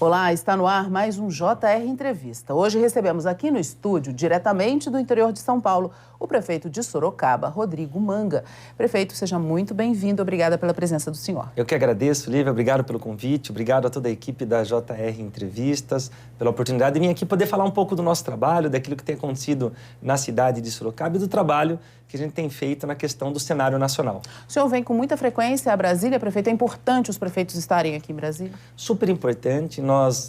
Olá, está no ar mais um JR Entrevista. Hoje recebemos aqui no estúdio, diretamente do interior de São Paulo, o prefeito de Sorocaba, Rodrigo Manga. Prefeito, seja muito bem-vindo. Obrigada pela presença do senhor. Eu que agradeço, Lívia. Obrigado pelo convite. Obrigado a toda a equipe da JR Entrevistas pela oportunidade de vir aqui poder falar um pouco do nosso trabalho, daquilo que tem acontecido na cidade de Sorocaba e do trabalho que a gente tem feito na questão do cenário nacional. O senhor vem com muita frequência a Brasília, prefeito. É importante os prefeitos estarem aqui em Brasília? Super importante.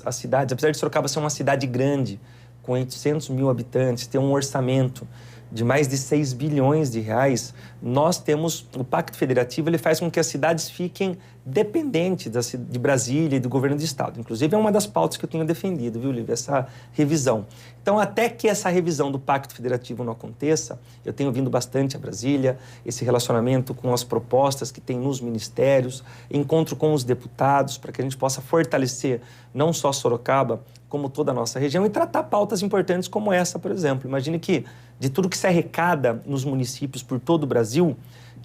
A cidade, apesar de Sorocaba ser uma cidade grande, com 800 mil habitantes, ter um orçamento de mais de 6 bilhões de reais, nós temos o Pacto Federativo, ele faz com que as cidades fiquem dependentes de Brasília e do governo do estado. Inclusive, é uma das pautas que eu tenho defendido, viu, Lívia? Essa revisão. Então, até que essa revisão do Pacto Federativo não aconteça, eu tenho vindo bastante a Brasília, esse relacionamento com as propostas que tem nos ministérios, encontro com os deputados, para que a gente possa fortalecer não só Sorocaba, como toda a nossa região, e tratar pautas importantes como essa, por exemplo. Imagine que, de tudo que se arrecada nos municípios por todo o Brasil,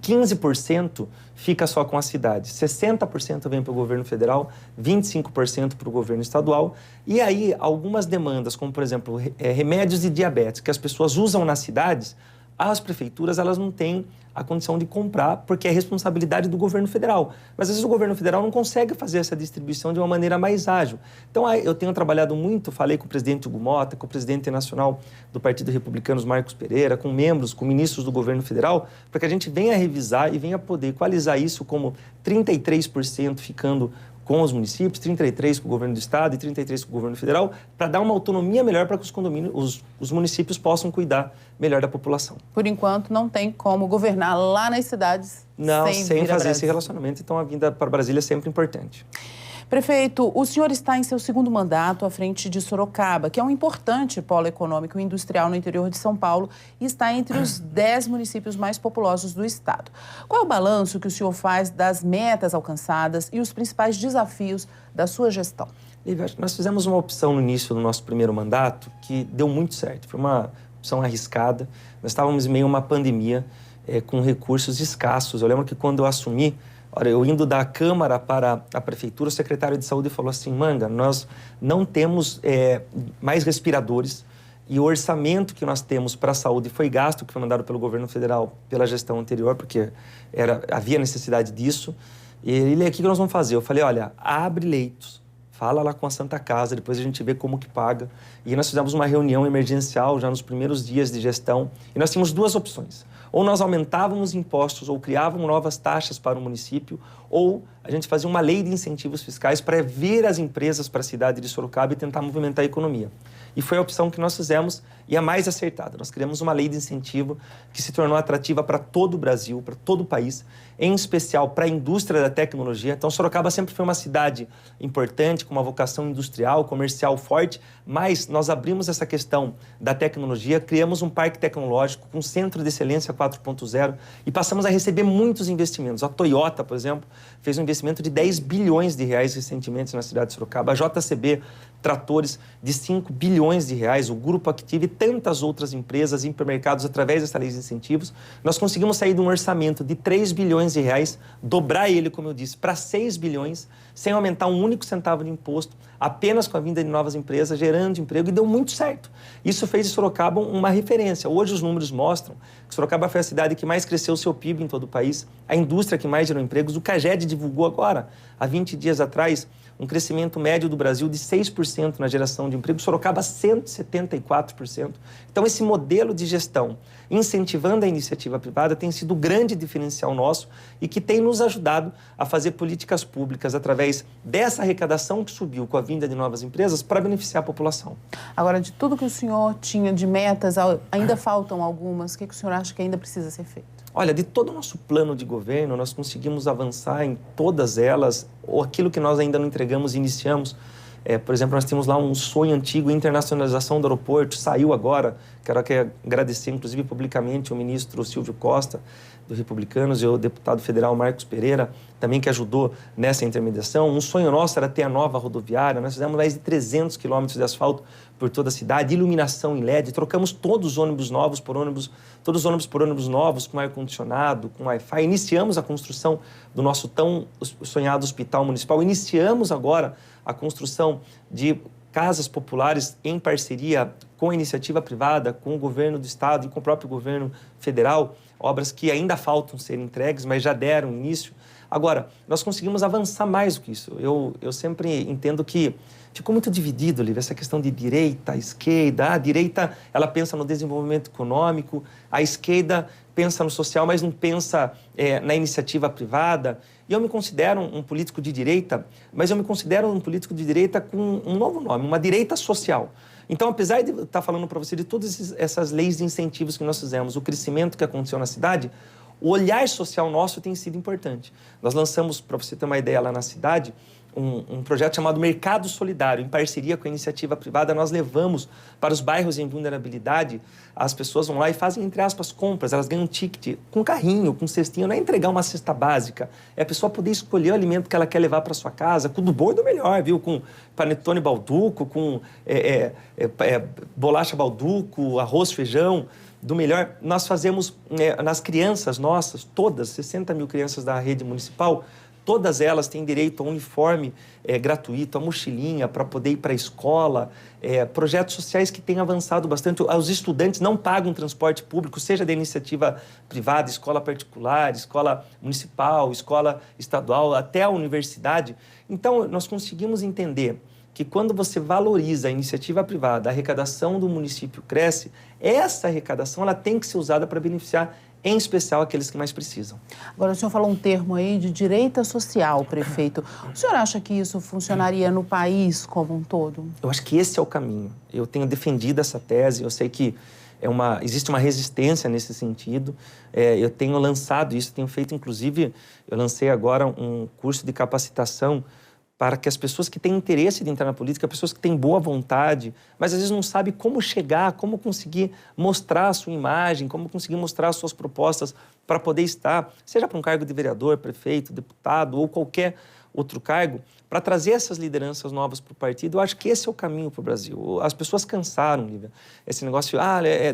15% fica só com a cidade, 60% vem para o governo federal, 25% para o governo estadual. E aí, algumas demandas, como, por exemplo, remédios de diabetes, que as pessoas usam nas cidades, as prefeituras elas não têm a condição de comprar, porque é responsabilidade do governo federal. Mas, às vezes, o governo federal não consegue fazer essa distribuição de uma maneira mais ágil. Então, eu tenho trabalhado muito, falei com o presidente Hugo Mota, com o presidente nacional do Partido Republicano, Marcos Pereira, com membros, com ministros do governo federal, para que a gente venha revisar e venha poder equalizar isso como 33% ficando com os municípios, 33% com o governo do estado e 33% com o governo federal, para dar uma autonomia melhor para que os municípios possam cuidar melhor da população. Por enquanto, não tem como governar lá nas cidades sem fazer esse relacionamento. Então, a vinda para Brasília é sempre importante. Prefeito, o senhor está em seu segundo mandato à frente de Sorocaba, que é um importante polo econômico e industrial no interior de São Paulo e está entre os 10 municípios mais populosos do estado. Qual é o balanço que o senhor faz das metas alcançadas e os principais desafios da sua gestão? Lívia, nós fizemos uma opção no início do nosso primeiro mandato que deu muito certo. Foi uma opção arriscada. Nós estávamos em meio a uma pandemia com recursos escassos. Eu lembro que quando eu assumi, eu indo da Câmara para a Prefeitura, o secretário de Saúde falou assim: Manga, nós não temos mais respiradores e o orçamento que nós temos para a saúde foi gasto, que foi mandado pelo governo federal, pela gestão anterior, porque havia necessidade disso. E ele, o que nós vamos fazer? Eu falei, olha, abre leitos, fala lá com a Santa Casa, depois a gente vê como que paga. E nós fizemos uma reunião emergencial já nos primeiros dias de gestão e nós tínhamos duas opções. Ou nós aumentávamos impostos ou criávamos novas taxas para o município, ou a gente fazia uma lei de incentivos fiscais para vir as empresas para a cidade de Sorocaba e tentar movimentar a economia. E foi a opção que nós fizemos e a mais acertada. Nós criamos uma lei de incentivo que se tornou atrativa para todo o Brasil, para todo o país, em especial para a indústria da tecnologia. Então, Sorocaba sempre foi uma cidade importante, com uma vocação industrial, comercial forte, mas nós abrimos essa questão da tecnologia, criamos um parque tecnológico com centro de excelência 4.0 e passamos a receber muitos investimentos. A Toyota, por exemplo, fez um investimento de 10 bilhões de reais recentemente na cidade de Sorocaba. A JCB, tratores de 5 bilhões de reais, o Grupo Active e tantas outras empresas e hipermercados através dessa lei de incentivos. Nós conseguimos sair de um orçamento de 3 bilhões de reais, dobrar ele, como eu disse, para 6 bilhões, sem aumentar um único centavo de imposto, apenas com a vinda de novas empresas, gerando emprego, e deu muito certo. Isso fez de Sorocaba uma referência. Hoje os números mostram que Sorocaba foi a cidade que mais cresceu o seu PIB em todo o país, a indústria que mais gerou empregos. O CAGED divulgou agora, há 20 dias atrás, um crescimento médio do Brasil de 6% na geração de emprego, Sorocaba 174%. Então, esse modelo de gestão, incentivando a iniciativa privada, tem sido o grande diferencial nosso e que tem nos ajudado a fazer políticas públicas através dessa arrecadação que subiu com a vinda de novas empresas para beneficiar a população. Agora, de tudo que o senhor tinha de metas, ainda faltam algumas. O que o senhor acha que ainda precisa ser feito? Olha, de todo o nosso plano de governo, nós conseguimos avançar em todas elas, ou aquilo que nós ainda não entregamos e iniciamos. Por exemplo, nós temos lá um sonho antigo, internacionalização do aeroporto, saiu agora. Quero agradecer, inclusive, publicamente o ministro Silvio Costa, do Republicanos, e o deputado federal Marcos Pereira, também que ajudou nessa intermediação. Um sonho nosso era ter a nova rodoviária. Nós fizemos mais de 300 quilômetros de asfalto por toda a cidade, iluminação em LED, trocamos todos os ônibus novos por ônibus, todos os ônibus por ônibus novos, com ar-condicionado, com Wi-Fi. Iniciamos a construção do nosso tão sonhado hospital municipal, iniciamos agora a construção de casas populares em parceria com a iniciativa privada, com o governo do estado e com o próprio governo federal, obras que ainda faltam ser entregues, mas já deram início. Agora, nós conseguimos avançar mais do que isso. Eu sempre entendo que ficou muito dividido, Lívia, essa questão de direita, esquerda. A direita, ela pensa no desenvolvimento econômico, a esquerda pensa no social, mas não pensa na iniciativa privada. E eu me considero um político de direita, mas eu me considero um político de direita com um novo nome, uma direita social. Então, apesar de estar falando para você de todas essas leis de incentivos que nós fizemos, o crescimento que aconteceu na cidade, o olhar social nosso tem sido importante. Nós lançamos, para você ter uma ideia, lá na cidade, um projeto chamado Mercado Solidário. Em parceria com a iniciativa privada, nós levamos para os bairros em vulnerabilidade, as pessoas vão lá e fazem, entre aspas, compras. Elas ganham um ticket com carrinho, com cestinho. Não é entregar uma cesta básica, é a pessoa poder escolher o alimento que ela quer levar para sua casa, com do bom e do melhor, viu? Com panetone balduco, com bolacha balduco, arroz, feijão, do melhor. Nós fazemos nas crianças nossas, todas, 60 mil crianças da rede municipal, todas elas têm direito a um uniforme gratuito, a mochilinha para poder ir para a escola, projetos sociais que têm avançado bastante. Os estudantes não pagam transporte público, seja da iniciativa privada, escola particular, escola municipal, escola estadual, até a universidade. Então, nós conseguimos entender que quando você valoriza a iniciativa privada, a arrecadação do município cresce, essa arrecadação ela tem que ser usada para beneficiar, em especial, aqueles que mais precisam. Agora, o senhor falou um termo aí de direita social, prefeito. O senhor acha que isso funcionaria no país como um todo? Eu acho que esse é o caminho. Eu tenho defendido essa tese, eu sei que existe uma resistência nesse sentido. Eu tenho lançado isso, tenho feito, inclusive, eu lancei agora um curso de capacitação para que as pessoas que têm interesse de entrar na política, pessoas que têm boa vontade, mas às vezes não sabem como chegar, como conseguir mostrar a sua imagem, como conseguir mostrar as suas propostas para poder estar, seja para um cargo de vereador, prefeito, deputado ou qualquer outro cargo, para trazer essas lideranças novas para o partido. Eu acho que esse é o caminho para o Brasil. As pessoas cansaram, Lívia, esse negócio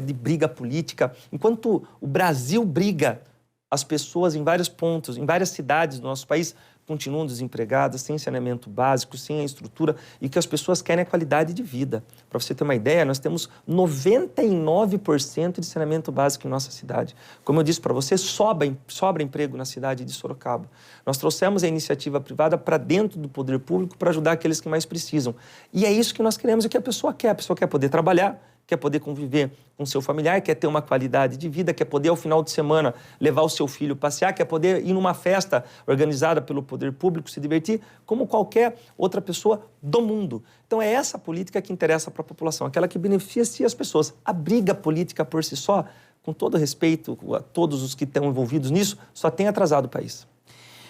de briga política. Enquanto o Brasil briga, as pessoas em vários pontos, em várias cidades do nosso país, continuam desempregadas, sem saneamento básico, sem a estrutura, e que as pessoas querem a qualidade de vida. Para você ter uma ideia, nós temos 99% de saneamento básico em nossa cidade. Como eu disse para você, sobra emprego na cidade de Sorocaba. Nós trouxemos a iniciativa privada para dentro do poder público para ajudar aqueles que mais precisam. E é isso que nós queremos, é o que a pessoa quer. A pessoa quer poder trabalhar, quer poder conviver com seu familiar, quer ter uma qualidade de vida, quer poder, ao final de semana, levar o seu filho passear, quer poder ir numa festa organizada pelo poder público, se divertir, como qualquer outra pessoa do mundo. Então, é essa política que interessa para a população, aquela que beneficia as pessoas. A briga política por si só, com todo respeito a todos os que estão envolvidos nisso, só tem atrasado o país.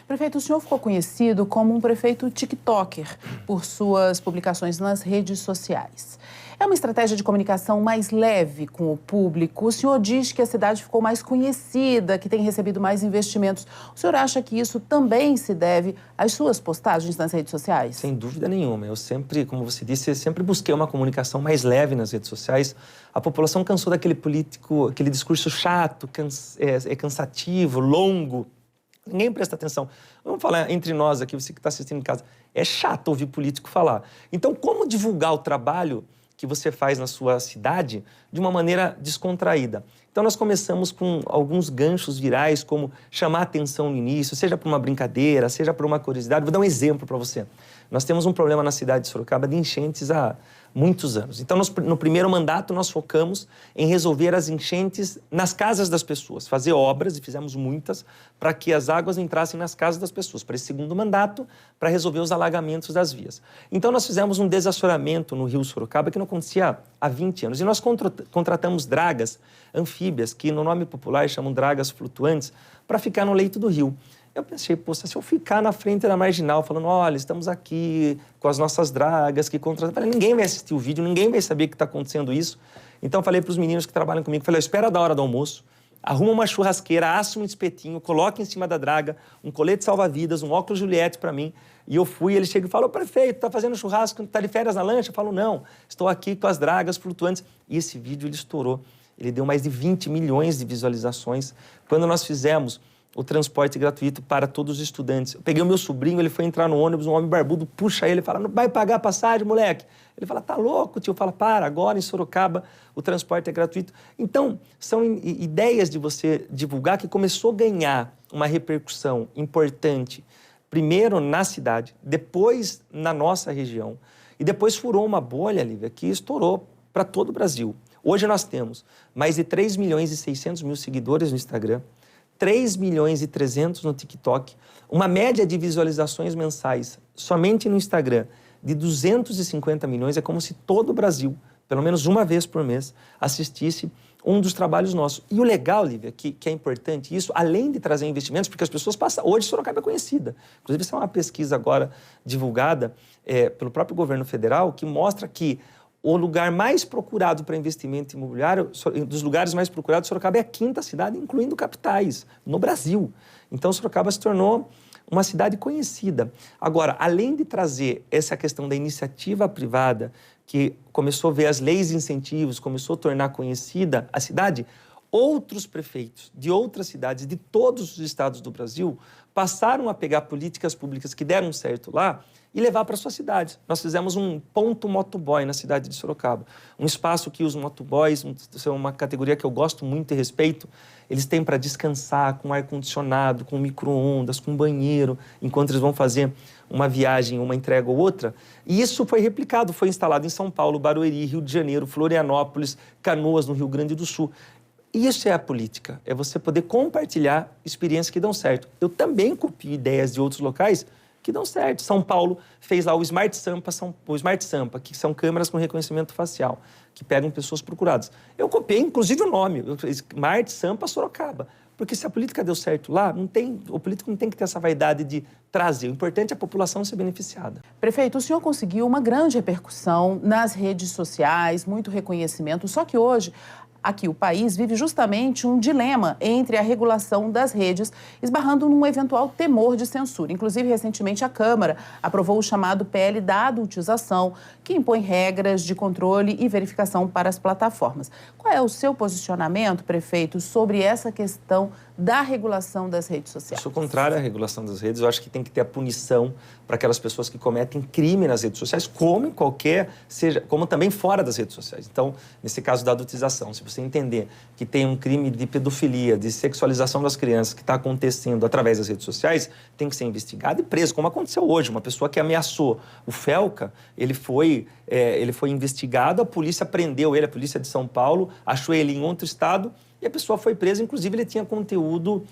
Prefeito, o senhor ficou conhecido como um prefeito tiktoker por suas publicações nas redes sociais. É uma estratégia de comunicação mais leve com o público. O senhor diz que a cidade ficou mais conhecida, que tem recebido mais investimentos. O senhor acha que isso também se deve às suas postagens nas redes sociais? Sem dúvida nenhuma. Eu sempre, como você disse, eu sempre busquei uma comunicação mais leve nas redes sociais. A população cansou daquele político, aquele discurso chato, cansativo, longo. Ninguém presta atenção. Vamos falar entre nós aqui, você que está assistindo em casa. É chato ouvir político falar. Então, como divulgar o trabalho que você faz na sua cidade de uma maneira descontraída? Então, nós começamos com alguns ganchos virais, como chamar atenção no início, seja por uma brincadeira, seja por uma curiosidade. Vou dar um exemplo para você. Nós temos um problema na cidade de Sorocaba de enchentes há muitos anos. Então, no primeiro mandato, nós focamos em resolver as enchentes nas casas das pessoas, fazer obras, e fizemos muitas, para que as águas entrassem nas casas das pessoas. Para esse segundo mandato, para resolver os alagamentos das vias. Então, nós fizemos um desassoreamento no rio Sorocaba que não acontecia há 20 anos. E nós contratamos dragas anfíbias, que no nome popular chamam dragas flutuantes, para ficar no leito do rio. Eu pensei, poxa, se eu ficar na frente da marginal falando, olha, estamos aqui com as nossas dragas que contratam, ninguém vai assistir o vídeo, ninguém vai saber que está acontecendo isso. Então, eu falei para os meninos que trabalham comigo, falei, espera da hora do almoço, arruma uma churrasqueira, assa um espetinho, coloca em cima da draga um colete salva-vidas, um óculos Juliette para mim. E eu fui, ele chega e fala: prefeito, tá fazendo churrasco, tá de férias na lancha? Eu falo: não, estou aqui com as dragas flutuantes. E esse vídeo, ele estourou. Ele deu mais de 20 milhões de visualizações. Quando nós fizemos o transporte gratuito para todos os estudantes, eu peguei o meu sobrinho, ele foi entrar no ônibus, um homem barbudo puxa ele e fala: não vai pagar a passagem, moleque? Ele fala: tá louco, tio? Fala: para, agora em Sorocaba o transporte é gratuito. Então, são ideias de você divulgar que começou a ganhar uma repercussão importante, primeiro na cidade, depois na nossa região, e depois furou uma bolha, Lívia, que estourou para todo o Brasil. Hoje nós temos mais de 3 milhões e 600 mil seguidores no Instagram, 3 milhões e 300 no TikTok, uma média de visualizações mensais somente no Instagram de 250 milhões. É como se todo o Brasil, pelo menos uma vez por mês, assistisse um dos trabalhos nossos. E o legal, Lívia, que é importante isso, além de trazer investimentos, porque as pessoas passam... Hoje Sorocaba é conhecida. Inclusive, isso é uma pesquisa agora divulgada pelo próprio governo federal, que mostra que o lugar mais procurado para investimento imobiliário, dos lugares mais procurados, Sorocaba é a 5ª cidade, incluindo capitais, no Brasil. Então, Sorocaba se tornou uma cidade conhecida. Agora, além de trazer essa questão da iniciativa privada, que começou a ver as leis de incentivos, começou a tornar conhecida a cidade, outros prefeitos de outras cidades, de todos os estados do Brasil, passaram a pegar políticas públicas que deram certo lá e levar para suas cidades. Nós fizemos um ponto motoboy na cidade de Sorocaba. Um espaço que os motoboys, são uma categoria que eu gosto muito e respeito, eles têm para descansar com ar-condicionado, com micro-ondas, com banheiro, enquanto eles vão fazer uma viagem, uma entrega ou outra. E isso foi replicado, foi instalado em São Paulo, Barueri, Rio de Janeiro, Florianópolis, Canoas, no Rio Grande do Sul. Isso é a política, é você poder compartilhar experiências que dão certo. Eu também copio ideias de outros locais que dão certo. São Paulo fez lá o Smart Sampa, que são câmeras com reconhecimento facial, que pegam pessoas procuradas. Eu copiei, inclusive, o nome, Smart Sampa Sorocaba. Porque se a política deu certo lá, o político não tem que ter essa vaidade de trazer. O importante é a população ser beneficiada. Prefeito, o senhor conseguiu uma grande repercussão nas redes sociais, muito reconhecimento, só que hoje... Aqui, o país vive justamente um dilema entre a regulação das redes, esbarrando num eventual temor de censura. Inclusive, recentemente, a Câmara aprovou o chamado PL da adultização, que impõe regras de controle e verificação para as plataformas. Qual é o seu posicionamento, prefeito, sobre essa questão da regulação das redes sociais? Eu sou contrário à regulação das redes. Eu acho que tem que ter a punição para aquelas pessoas que cometem crime nas redes sociais, como também fora das redes sociais. Então, nesse caso da adultização, se você entender que tem um crime de pedofilia, de sexualização das crianças que está acontecendo através das redes sociais, tem que ser investigado e preso, como aconteceu hoje. Uma pessoa que ameaçou o Felca, ele foi investigado, a polícia prendeu ele, a polícia de São Paulo, achou ele em outro estado, e a pessoa foi presa. Inclusive, ele tinha conteúdo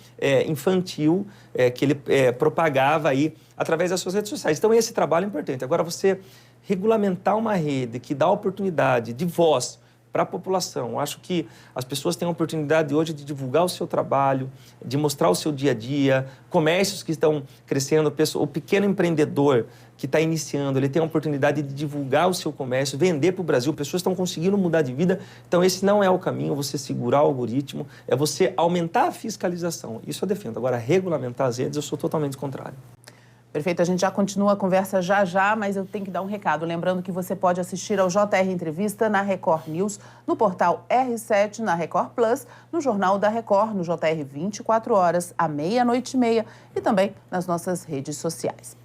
infantil que ele propagava aí através das suas redes sociais. Então, esse trabalho é importante. Agora, você regulamentar uma rede que dá oportunidade de voz para a população. Acho que as pessoas têm a oportunidade hoje de divulgar o seu trabalho, de mostrar o seu dia a dia, comércios que estão crescendo, o pequeno empreendedor que está iniciando, ele tem a oportunidade de divulgar o seu comércio, vender para o Brasil, pessoas estão conseguindo mudar de vida. Então, esse não é o caminho, você segurar o algoritmo, é você aumentar a fiscalização. Isso eu defendo. Agora, regulamentar as redes, eu sou totalmente contrário. Prefeito, a gente já continua a conversa já, mas eu tenho que dar um recado. Lembrando que você pode assistir ao JR Entrevista na Record News, no portal R7, na Record Plus, no Jornal da Record, no JR 24 horas, à 00:30 e também nas nossas redes sociais.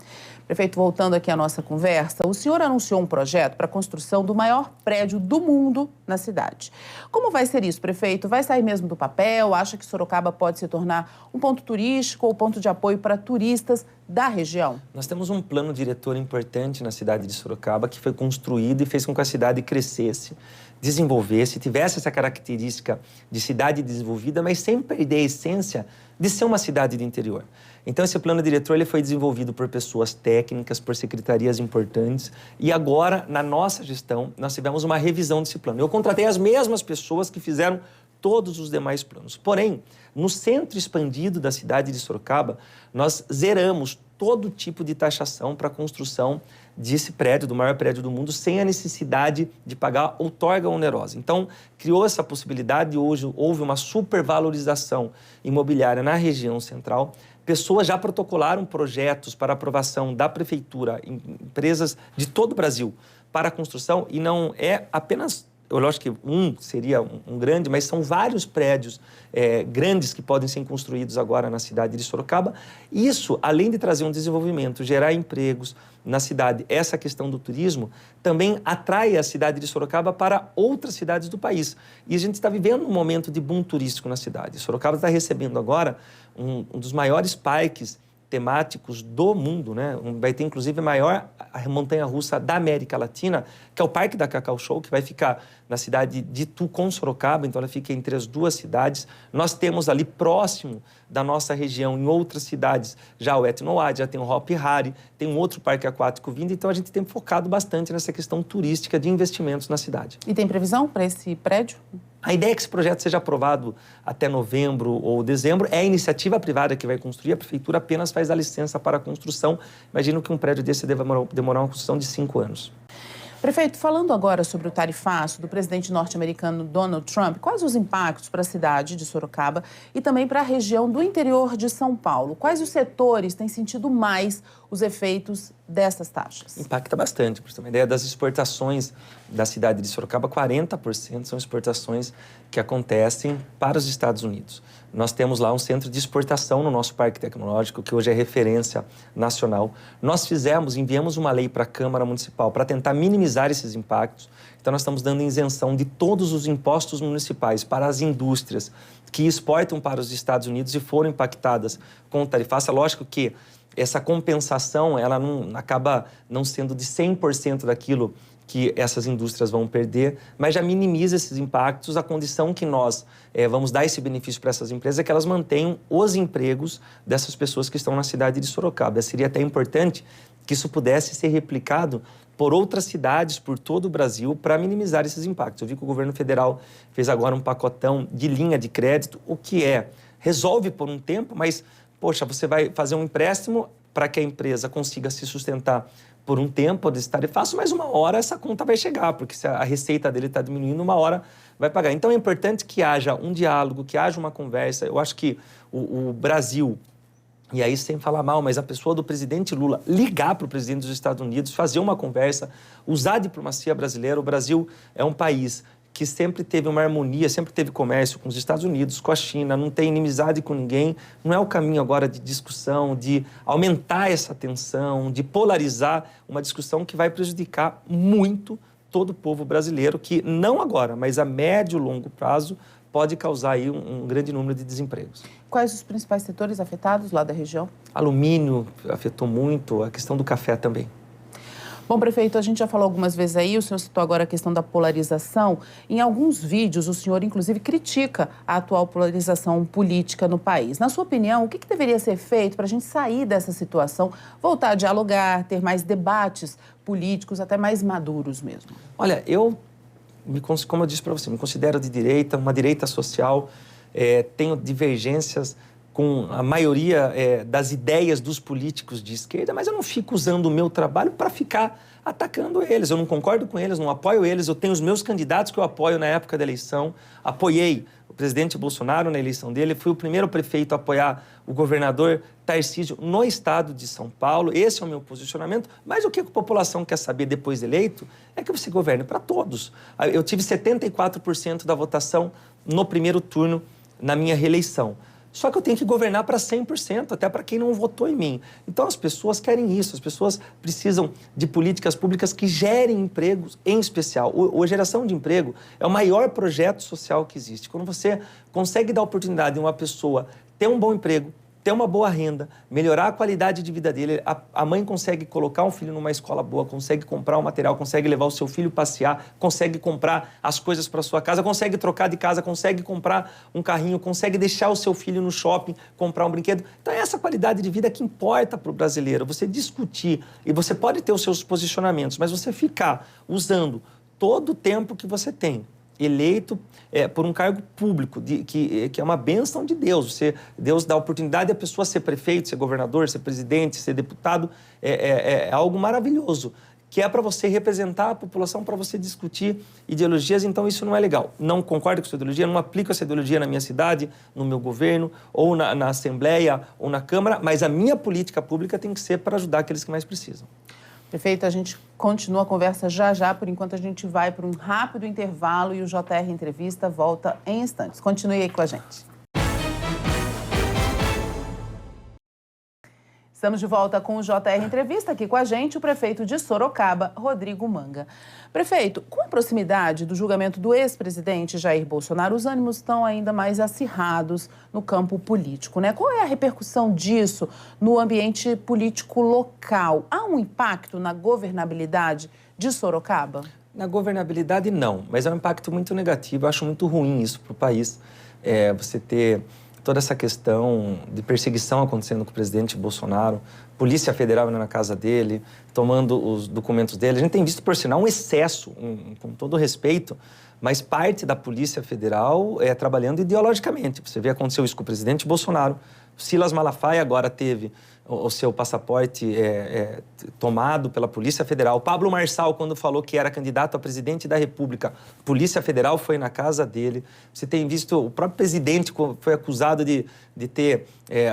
Prefeito, voltando aqui à nossa conversa, o senhor anunciou um projeto para a construção do maior prédio do mundo na cidade. Como vai ser isso, prefeito? Vai sair mesmo do papel? Acha que Sorocaba pode se tornar um ponto turístico ou ponto de apoio para turistas da região? Nós temos um plano diretor importante na cidade de Sorocaba que foi construído e fez com que a cidade crescesse, desenvolvesse, tivesse essa característica de cidade desenvolvida, mas sem perder a essência de ser uma cidade de interior. Então, esse plano diretor ele foi desenvolvido por pessoas técnicas, por secretarias importantes, e agora, na nossa gestão, nós tivemos uma revisão desse plano. Eu contratei as mesmas pessoas que fizeram todos os demais planos. Porém, no centro expandido da cidade de Sorocaba, nós zeramos todo tipo de taxação para a construção desse prédio, do maior prédio do mundo, sem a necessidade de pagar outorga onerosa. Então, criou essa possibilidade e hoje houve uma supervalorização imobiliária na região central. Pessoas já protocolaram projetos para aprovação da prefeitura, empresas de todo o Brasil, para a construção, e não é apenas... Eu acho que seria um grande, mas são vários prédios grandes que podem ser construídos agora na cidade de Sorocaba. Isso, além de trazer um desenvolvimento, gerar empregos na cidade, essa questão do turismo, também atrai a cidade de Sorocaba para outras cidades do país. E a gente está vivendo um momento de boom turístico na cidade. Sorocaba está recebendo agora um dos maiores parques temáticos do mundo, né? Vai ter, inclusive, a maior montanha-russa da América Latina, que é o Parque da Cacau Show, que vai ficar na cidade de Itu com Sorocaba, então ela fica entre as duas cidades. Nós temos ali próximo da nossa região, em outras cidades, já o Etnoad, já tem o Hop Hari, tem um outro parque aquático vindo, então a gente tem focado bastante nessa questão turística de investimentos na cidade. E tem previsão para esse prédio? A ideia é que esse projeto seja aprovado até novembro ou dezembro. É a iniciativa privada que vai construir, a prefeitura apenas faz a licença para a construção. Imagino que um prédio desse deve demorar uma construção de 5 anos. Prefeito, falando agora sobre o tarifaço do presidente norte-americano Donald Trump, quais os impactos para a cidade de Sorocaba e também para a região do interior de São Paulo? Quais os setores têm sentido mais os efeitos dessas taxas? Impacta bastante, por ter uma ideia das exportações da cidade de Sorocaba, 40% são exportações que acontecem para os Estados Unidos. Nós temos lá um centro de exportação no nosso parque tecnológico, que hoje é referência nacional. Nós enviamos uma lei para a Câmara Municipal para tentar minimizar esses impactos. Então, nós estamos dando isenção de todos os impostos municipais para as indústrias que exportam para os Estados Unidos e foram impactadas com o tarifaço. É lógico que essa compensação ela acaba não sendo de 100% daquilo que essas indústrias vão perder, mas já minimiza esses impactos. A condição que nós vamos dar esse benefício para essas empresas é que elas mantenham os empregos dessas pessoas que estão na cidade de Sorocaba. Seria até importante que isso pudesse ser replicado por outras cidades, por todo o Brasil, para minimizar esses impactos. Eu vi que o governo federal fez agora um pacotão de linha de crédito, o que resolve por um tempo, mas, poxa, você vai fazer um empréstimo para que a empresa consiga se sustentar por um tempo, de estar fácil, mas uma hora essa conta vai chegar, porque se a receita dele está diminuindo, uma hora vai pagar. Então é importante que haja um diálogo, que haja uma conversa. Eu acho que o Brasil, e aí sem falar mal, mas a pessoa do presidente Lula ligar para o presidente dos Estados Unidos, fazer uma conversa, usar a diplomacia brasileira. O Brasil é um país que sempre teve uma harmonia, sempre teve comércio com os Estados Unidos, com a China, não tem inimizade com ninguém. Não é o caminho agora de discussão, de aumentar essa tensão, de polarizar uma discussão que vai prejudicar muito todo o povo brasileiro, que não agora, mas a médio e longo prazo pode causar aí um grande número de desempregos. Quais os principais setores afetados lá da região? Alumínio afetou muito, a questão do café também. Bom, prefeito, a gente já falou algumas vezes aí, o senhor citou agora a questão da polarização. Em alguns vídeos, o senhor, inclusive, critica a atual polarização política no país. Na sua opinião, o que deveria ser feito para a gente sair dessa situação, voltar a dialogar, ter mais debates políticos, até mais maduros mesmo? Olha, como eu disse para você, me considero de direita, uma direita social, tenho divergências com a maioria das ideias dos políticos de esquerda, mas eu não fico usando o meu trabalho para ficar atacando eles. Eu não concordo com eles, não apoio eles. Eu tenho os meus candidatos que eu apoio na época da eleição. Apoiei o presidente Bolsonaro na eleição dele. Fui o primeiro prefeito a apoiar o governador Tarcísio no estado de São Paulo. Esse é o meu posicionamento. Mas o que a população quer saber depois de eleito é que você governe para todos. Eu tive 74% da votação no primeiro turno na minha reeleição. Só que eu tenho que governar para 100%, até para quem não votou em mim. Então, as pessoas querem isso, as pessoas precisam de políticas públicas que gerem empregos, em especial. A geração de emprego é o maior projeto social que existe. Quando você consegue dar oportunidade de uma pessoa ter um bom emprego, ter uma boa renda, melhorar a qualidade de vida dele, a mãe consegue colocar um filho numa escola boa, consegue comprar um material, consegue levar o seu filho passear, consegue comprar as coisas para sua casa, consegue trocar de casa, consegue comprar um carrinho, consegue deixar o seu filho no shopping, comprar um brinquedo. Então é essa qualidade de vida que importa para o brasileiro. Você discutir, e você pode ter os seus posicionamentos, mas você ficar usando todo o tempo que você tem eleito por um cargo público, que é uma bênção de Deus. Deus dá a oportunidade a pessoa ser prefeito, ser governador, ser presidente, ser deputado. É algo maravilhoso, que é para você representar a população, para você discutir ideologias. Então isso não é legal. Não concordo com essa ideologia, não aplico essa ideologia na minha cidade, no meu governo, ou na Assembleia, ou na Câmara, mas a minha política pública tem que ser para ajudar aqueles que mais precisam. Prefeito, a gente continua a conversa já. Por enquanto, a gente vai para um rápido intervalo e o JR Entrevista volta em instantes. Continue aí com a gente. Estamos de volta com o JR Entrevista. Aqui com a gente o prefeito de Sorocaba, Rodrigo Manga. Prefeito, com a proximidade do julgamento do ex-presidente Jair Bolsonaro, os ânimos estão ainda mais acirrados no campo político, né? Qual é a repercussão disso no ambiente político local? Há um impacto na governabilidade de Sorocaba? Na governabilidade, não, mas é um impacto muito negativo. Eu acho muito ruim isso para o país. Você ter toda essa questão de perseguição acontecendo com o presidente Bolsonaro, Polícia Federal indo na casa dele, tomando os documentos dele. A gente tem visto, por sinal, um excesso, com todo respeito, mas parte da Polícia Federal trabalhando ideologicamente. Você vê, aconteceu isso com o presidente Bolsonaro. Silas Malafaia agora teve o seu passaporte tomado pela Polícia Federal. Pablo Marçal, quando falou que era candidato a presidente da República, a Polícia Federal foi na casa dele. Você tem visto, o próprio presidente foi acusado de ter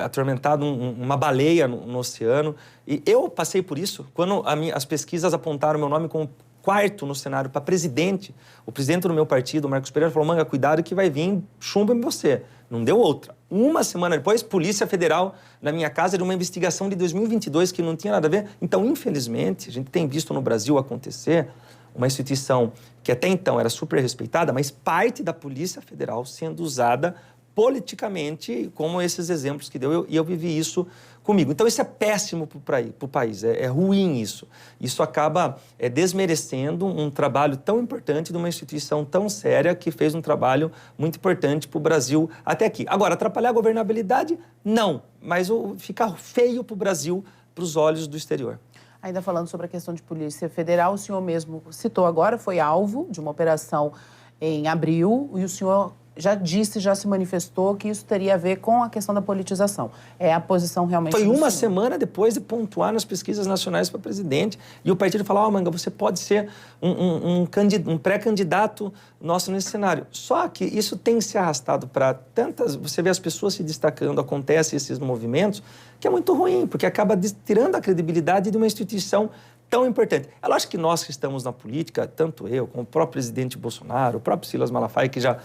atormentado uma baleia no oceano. E eu passei por isso. Quando as pesquisas apontaram meu nome como quarto no cenário para presidente, o presidente do meu partido, Marcos Pereira, falou: Manga, cuidado que vai vir chumbo em você. Não deu outra. Uma semana depois, Polícia Federal na minha casa de uma investigação de 2022 que não tinha nada a ver. Então, infelizmente, a gente tem visto no Brasil acontecer uma instituição que até então era super respeitada, mas parte da Polícia Federal sendo usada politicamente, como esses exemplos que deu, e eu vivi isso comigo. Então, isso é péssimo para o país, é ruim isso. Isso acaba desmerecendo um trabalho tão importante de uma instituição tão séria que fez um trabalho muito importante para o Brasil até aqui. Agora, atrapalhar a governabilidade? Não, mas fica feio para o Brasil, para os olhos do exterior. Ainda falando sobre a questão de Polícia Federal, o senhor mesmo citou agora, foi alvo de uma operação em abril, e o senhor já disse, já se manifestou que isso teria a ver com a questão da politização. É a posição realmente... Foi uma semana depois de pontuar nas pesquisas nacionais para presidente e o partido falar: Manga, você pode ser um pré-candidato nosso nesse cenário. Só que isso tem se arrastado para tantas... Você vê as pessoas se destacando, acontecem esses movimentos, que é muito ruim, porque acaba tirando a credibilidade de uma instituição tão importante. É lógico que nós que estamos na política, tanto eu, como o próprio presidente Bolsonaro, o próprio Silas Malafaia, que já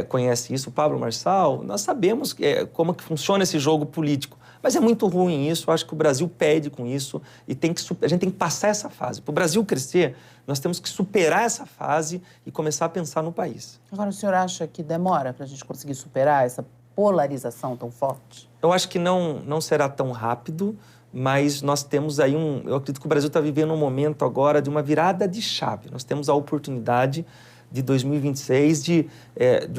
conhece isso, o Pablo Marçal, nós sabemos como que funciona esse jogo político. Mas é muito ruim isso, eu acho que o Brasil perde com isso e a gente tem que passar essa fase. Para o Brasil crescer, nós temos que superar essa fase e começar a pensar no país. Agora, o senhor acha que demora para a gente conseguir superar essa polarização tão forte? Eu acho que não será tão rápido, mas nós temos aí eu acredito que o Brasil está vivendo um momento agora de uma virada de chave. Nós temos a oportunidade de 2026 de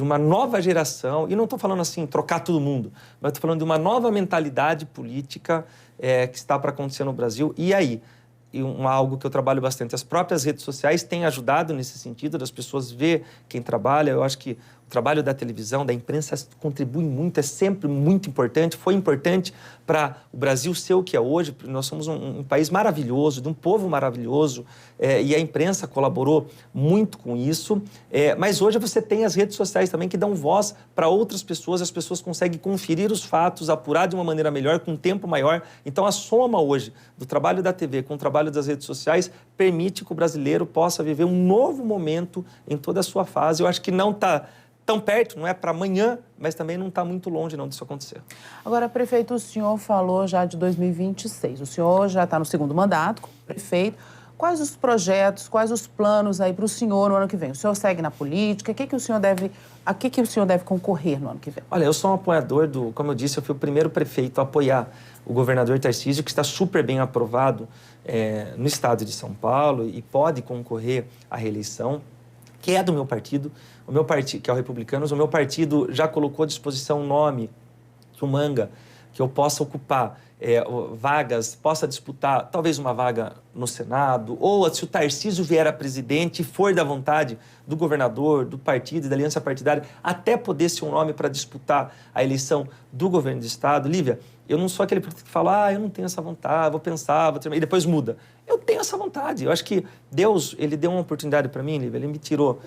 uma nova geração, e não estou falando assim, trocar todo mundo, mas estou falando de uma nova mentalidade política que está para acontecer no Brasil. E aí? Algo que eu trabalho bastante, as próprias redes sociais têm ajudado nesse sentido, das pessoas ver quem trabalha. Eu acho que o trabalho da televisão, da imprensa contribui muito, é sempre muito importante, foi importante para o Brasil ser o que é hoje. Nós somos um país maravilhoso, de um povo maravilhoso, e a imprensa colaborou muito com isso, mas hoje você tem as redes sociais também que dão voz para outras pessoas, as pessoas conseguem conferir os fatos, apurar de uma maneira melhor, com um tempo maior. Então a soma hoje do trabalho da TV com o trabalho das redes sociais permite que o brasileiro possa viver um novo momento em toda a sua fase. Eu acho que não está tão perto, não é para amanhã, mas também não está muito longe não disso acontecer. Agora, prefeito, o senhor falou já de 2026, o senhor já está no segundo mandato como prefeito. Quais os projetos, quais os planos aí para o senhor no ano que vem? O senhor segue na política? A que o senhor deve concorrer no ano que vem? Olha, eu sou um apoiador como eu disse, eu fui o primeiro prefeito a apoiar o governador Tarcísio, que está super bem aprovado no estado de São Paulo e pode concorrer à reeleição, que é do meu partido, que é o Republicanos. O meu partido já colocou à disposição o nome do Manga que eu possa ocupar vagas, possa disputar talvez uma vaga no Senado, ou se o Tarcísio vier a presidente e for da vontade do governador, do partido, da aliança partidária, até poder ser um nome para disputar a eleição do governo do Estado. Lívia, eu não sou aquele político que fala, eu não tenho essa vontade, vou pensar, vou terminar, e depois muda. Eu tenho essa vontade. Eu acho que Deus, ele deu uma oportunidade para mim, Lívia, ele me tirou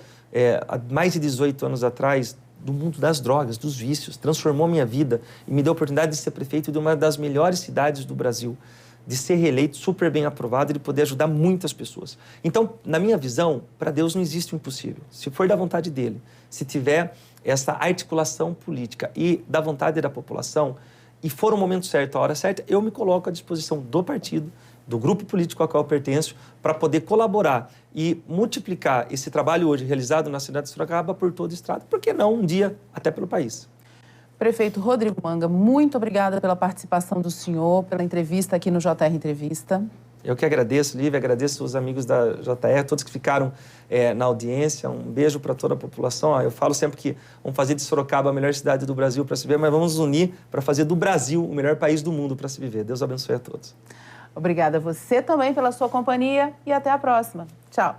há mais de 18 anos atrás do mundo das drogas, dos vícios, transformou minha vida e me deu a oportunidade de ser prefeito de uma das melhores cidades do Brasil, de ser reeleito, super bem aprovado e de poder ajudar muitas pessoas. Então, na minha visão, para Deus não existe o impossível. Se for da vontade dele, se tiver essa articulação política e da vontade da população, e for o momento certo, a hora certa, eu me coloco à disposição do partido, do grupo político ao qual eu pertenço, para poder colaborar e multiplicar esse trabalho hoje realizado na cidade de Sorocaba por todo o estado, por que não um dia até pelo país. Prefeito Rodrigo Manga, muito obrigada pela participação do senhor, pela entrevista aqui no JR Entrevista. Eu que agradeço, Lívia, agradeço os amigos da JR, todos que ficaram na audiência. Um beijo para toda a população. Eu falo sempre que vamos fazer de Sorocaba a melhor cidade do Brasil para se viver, mas vamos nos unir para fazer do Brasil o melhor país do mundo para se viver. Deus abençoe a todos. Obrigada a você também pela sua companhia e até a próxima. Tchau.